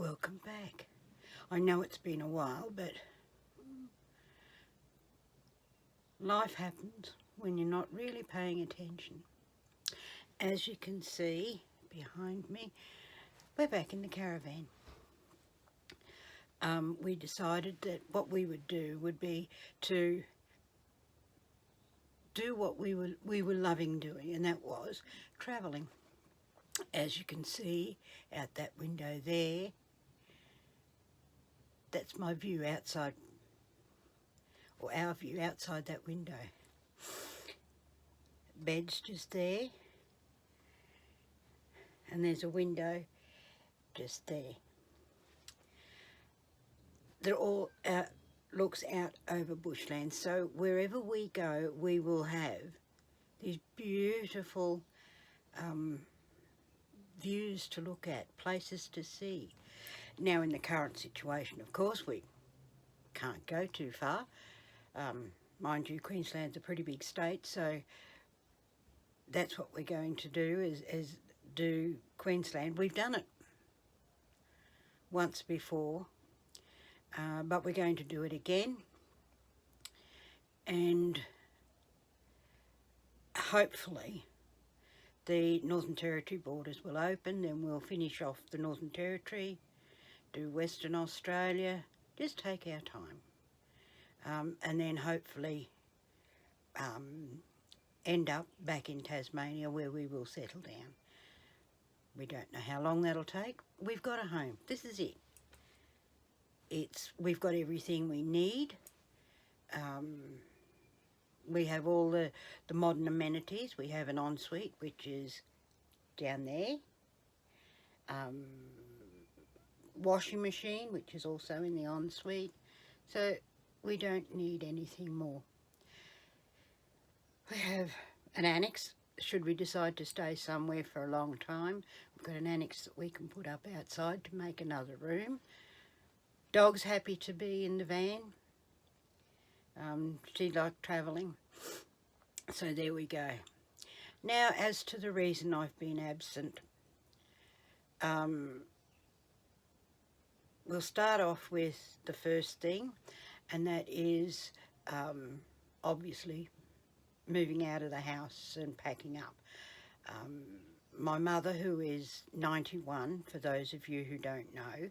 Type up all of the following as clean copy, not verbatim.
Welcome back. I know it's been a while, but life happens when you're not really paying attention. As you can see behind me, we're back in the caravan. We decided that what we would do would be to do what we were loving doing, and that was travelling. As you can see out that window there, that's my view outside, or our view outside that window. Bed's just there, and there's a window just there. They're all looks out over bushland, so wherever we go we will have these beautiful views to look at, places to see. Now in the current situation, of course, we can't go too far. Mind you, Queensland's a pretty big state, so that's what we're going to do, is do Queensland. We've done it once before, but we're going to do it again, and hopefully the Northern Territory borders will open, then we'll finish off the Northern Territory, do Western Australia, just take our time, and then hopefully end up back in Tasmania, where we will settle down. We don't know how long that'll take. We've got a home. This is it. We've got everything we need. We have all the modern amenities. We have an ensuite, which is down there. Washing machine, which is also in the ensuite. So we don't need anything more. We have an annex, should we decide to stay somewhere for a long time. We've got an annex that we can put up outside to make another room. Dog's happy to be in the van. She liked travelling. So there we go. Now, as to the reason I've been absent, we'll start off with the first thing, and that is obviously moving out of the house and packing up. My mother, who is 91, for those of you who don't know,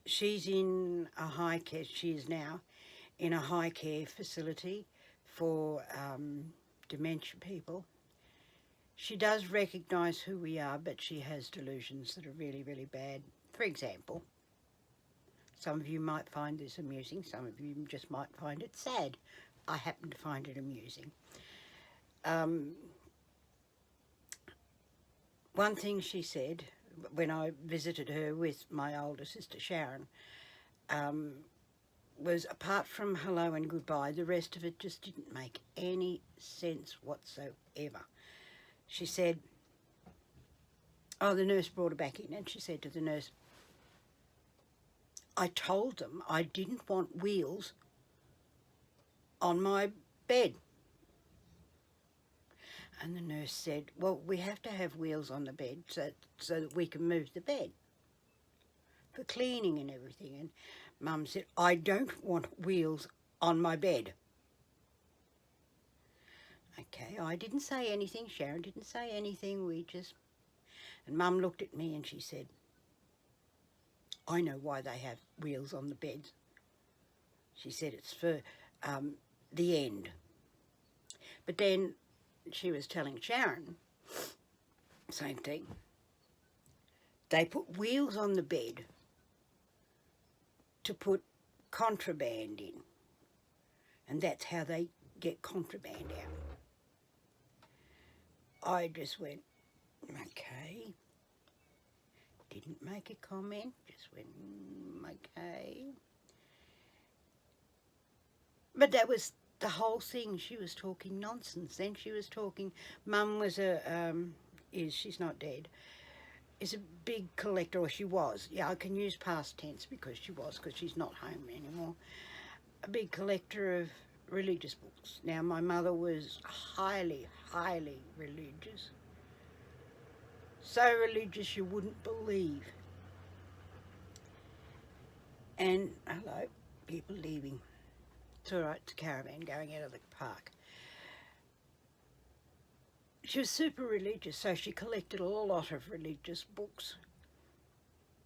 she's in a high care, she is now in a high care facility for dementia people. She does recognise who we are, but she has delusions that are really, really bad. For example, some of you might find this amusing, some of you just might find it sad. I happen to find it amusing. One thing she said when I visited her with my older sister Sharon was, apart from hello and goodbye, the rest of it just didn't make any sense whatsoever. She said, oh, the nurse brought her back in, and she said to the nurse, I told them I didn't want wheels on my bed. And the nurse said, well, we have to have wheels on the bed so that we can move the bed for cleaning and everything. And Mum said, I don't want wheels on my bed. Okay, I didn't say anything, Sharon didn't say anything, and Mum looked at me and she said, I know why they have wheels on the beds. She said it's for the end. But then she was telling Sharon, same thing. They put wheels on the bed to put contraband in, and that's how they get contraband out. I just went, okay. Didn't make a comment, just went, okay. But that was the whole thing. She was talking nonsense. Then she was talking, Mum was she's not dead, is a big collector, or she was. Yeah, I can use past tense because she's not home anymore. A big collector of religious books. Now, my mother was highly, highly religious. So religious you wouldn't believe. And hello, people leaving. It's all right, it's a caravan going out of the park. She was super religious, so she collected a lot of religious books.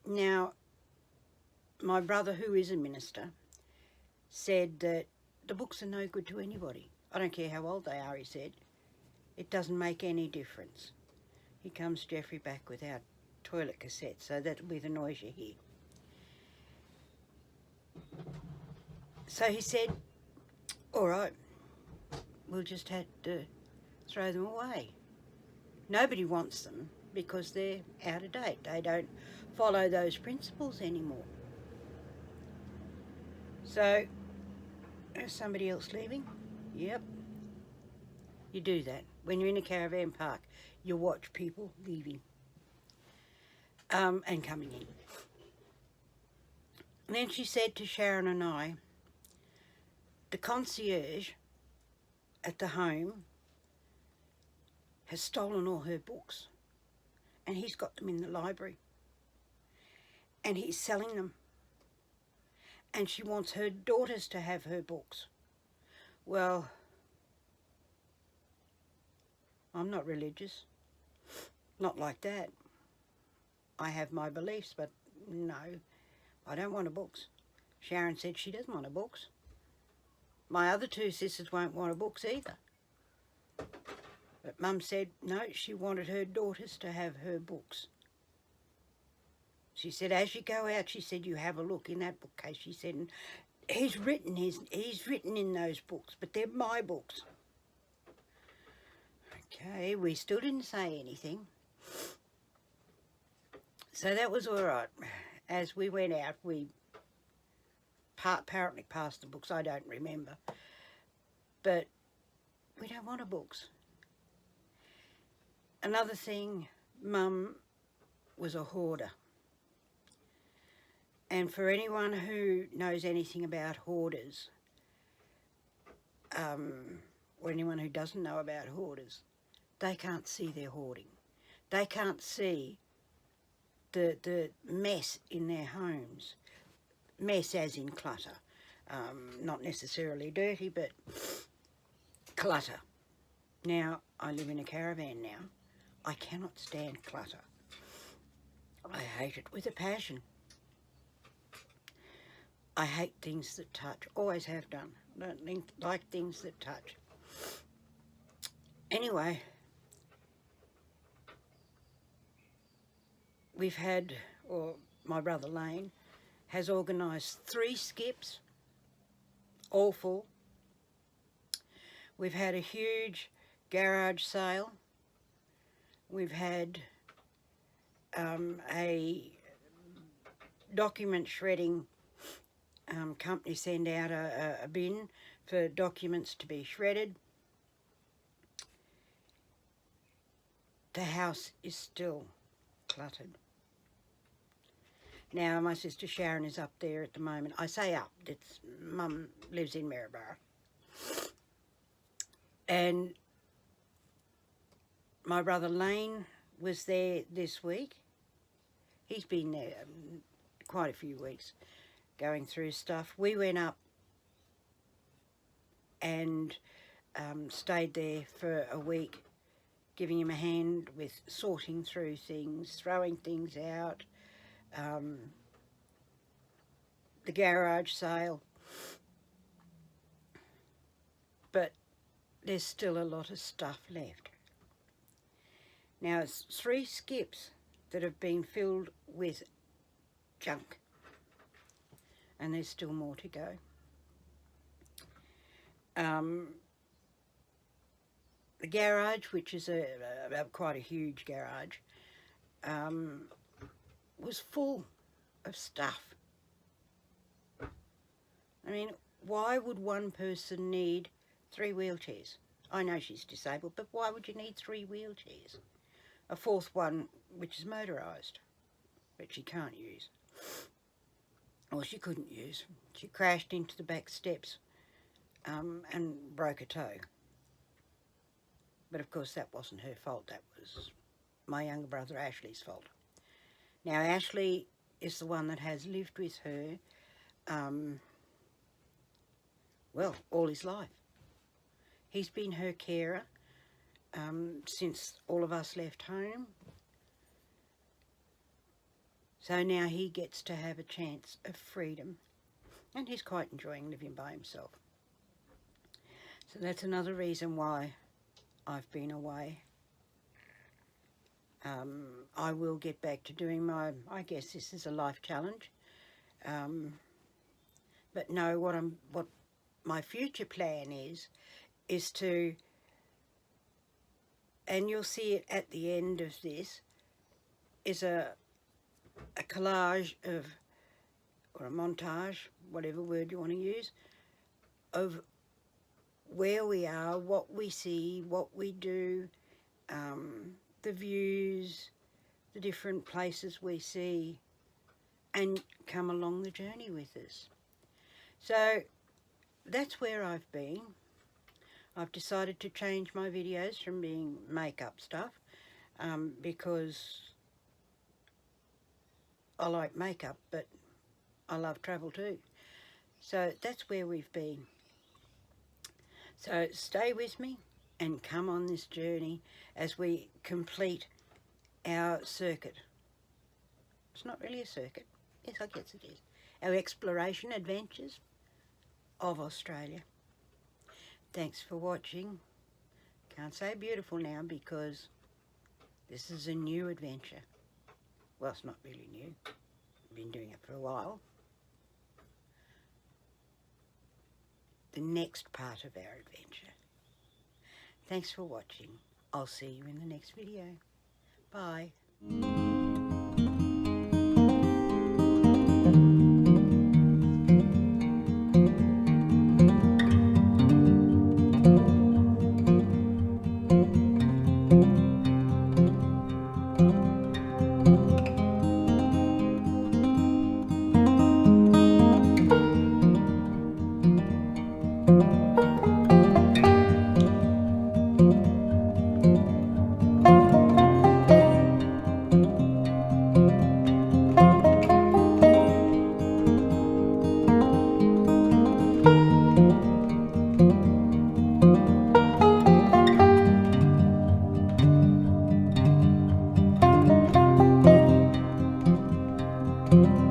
Now, my brother, who is a minister, said that the books are no good to anybody. I don't care how old they are, he said. It doesn't make any difference. Here comes Jeffrey back with our toilet cassette, so that'll be the noise you hear. So he said, all right, we'll just have to throw them away. Nobody wants them because they're out of date. They don't follow those principles anymore. So, is somebody else leaving? Yep. You do that. When you're in a caravan park, you watch people leaving and coming in. And then she said to Sharon and I, the concierge at the home has stolen all her books, and he's got them in the library, and he's selling them, and she wants her daughters to have her books. Well, I'm not religious, not like that. I have my beliefs, but no, I don't want her books. Sharon said she doesn't want her books. My other two sisters won't want her books either. But Mum said no, she wanted her daughters to have her books. She said, as you go out, she said, you have a look in that bookcase. She said, and he's written in those books, but they're my books. Okay, we still didn't say anything. So that was all right. As we went out, we apparently passed the books. I don't remember. But we don't want her books. Another thing, Mum was a hoarder. And for anyone who knows anything about hoarders, or anyone who doesn't know about hoarders, they can't see their hoarding. They can't see the mess in their homes. Mess as in clutter. Not necessarily dirty, but clutter. Now, I live in a caravan now. I cannot stand clutter. I hate it with a passion. I hate things that touch. Always have done. Don't like things that touch. Anyway, we've had, or my brother Lane has organised 3 skips, all full. We've had a huge garage sale. We've had a document shredding company send out a bin for documents to be shredded. The house is still cluttered. Now, my sister Sharon is up there at the moment. I say up, it's Mum lives in Maryborough. And my brother Lane was there this week. He's been there quite a few weeks going through stuff. We went up and stayed there for a week, giving him a hand with sorting through things, throwing things out, the garage sale. But there's still a lot of stuff left. Now, it's 3 skips that have been filled with junk, and there's still more to go. The garage, which is quite a huge garage, was full of stuff. I mean, why would one person need 3 wheelchairs? I know she's disabled, but why would you need 3 wheelchairs? A 4th one, which is motorised, but she can't use. Or she couldn't use. She crashed into the back steps and broke a toe. But of course that wasn't her fault, that was my younger brother Ashley's fault. Now Ashley is the one that has lived with her, well, all his life. He's been her carer since all of us left home. So now he gets to have a chance of freedom, and he's quite enjoying living by himself. So that's another reason why I've been away. I will get back to doing I guess this is a life challenge. But no, what my future plan is to, and you'll see it at the end of this, is a collage of, or a montage, whatever word you want to use, of where we are, what we see, what we do, the views, the different places we see, and come along the journey with us. So that's where I've been. I've decided to change my videos from being makeup stuff because I like makeup, but I love travel too. So that's where we've been. So stay with me and come on this journey as we complete our circuit. It's not really a circuit. Yes, I guess it is. Our exploration adventures of Australia. Thanks for watching. Can't say beautiful now because this is a new adventure. Well, it's not really new. I've been doing it for a while. The next part of our adventure. Thanks for watching. I'll see you in the next video. Bye. Thank you.